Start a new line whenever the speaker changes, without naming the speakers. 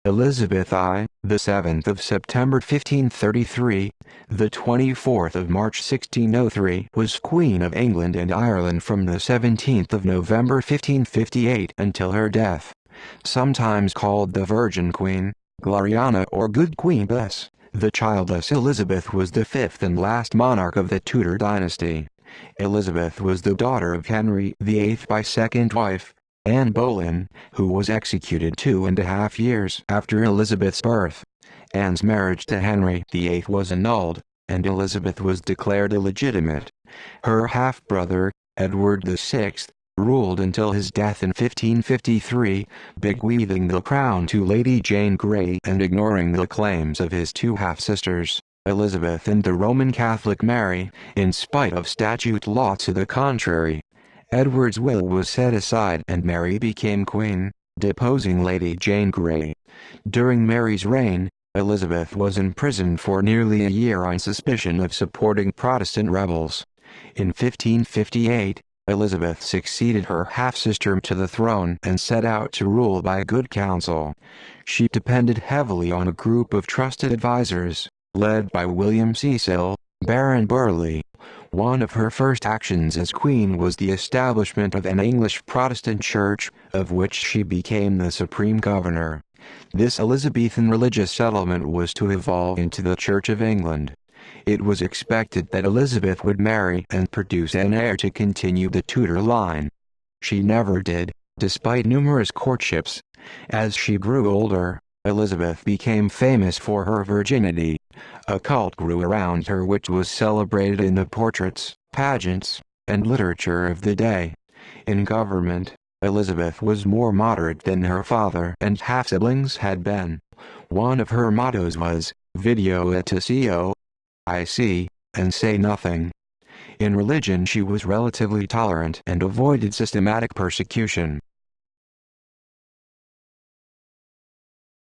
Elizabeth I, the 7th of September 1533, the 24th of March 1603, was Queen of England and Ireland from the 17th of November 1558 until her death. Sometimes called the Virgin Queen, Gloriana or Good Queen Bess, the childless Elizabeth was the fifth and last monarch of the Tudor dynasty. Elizabeth was the daughter of Henry VIII by second wife, Anne Boleyn, who was executed 2.5 years after Elizabeth's birth. Anne's marriage to Henry VIII was annulled, and Elizabeth was declared illegitimate. Her half-brother, Edward VI, ruled until his death in 1553, bequeathing the crown to Lady Jane Grey and ignoring the claims of his two half-sisters, Elizabeth and the Roman Catholic Mary, in spite of statute law to the contrary. Edward's will was set aside and Mary became queen, deposing Lady Jane Grey. During Mary's reign, Elizabeth was imprisoned for nearly a year on suspicion of supporting Protestant rebels. In 1558, Elizabeth succeeded her half-sister to the throne and set out to rule by good counsel. She depended heavily on a group of trusted advisers, led by William Cecil, Baron Burghley. One of her first actions as queen was the establishment of an English Protestant church, of which she became the supreme governor. This Elizabethan religious settlement was to evolve into the Church of England. It was expected that Elizabeth would marry and produce an heir to continue the Tudor line. She never did, despite numerous courtships. As she grew older, Elizabeth became famous for her virginity. A cult grew around her which was celebrated in the portraits, pageants, and literature of the day. In government, Elizabeth was more moderate than her father and half-siblings had been. One of her mottos was, "Video et cio," I see, and say nothing. In religion she was relatively tolerant and avoided systematic persecution.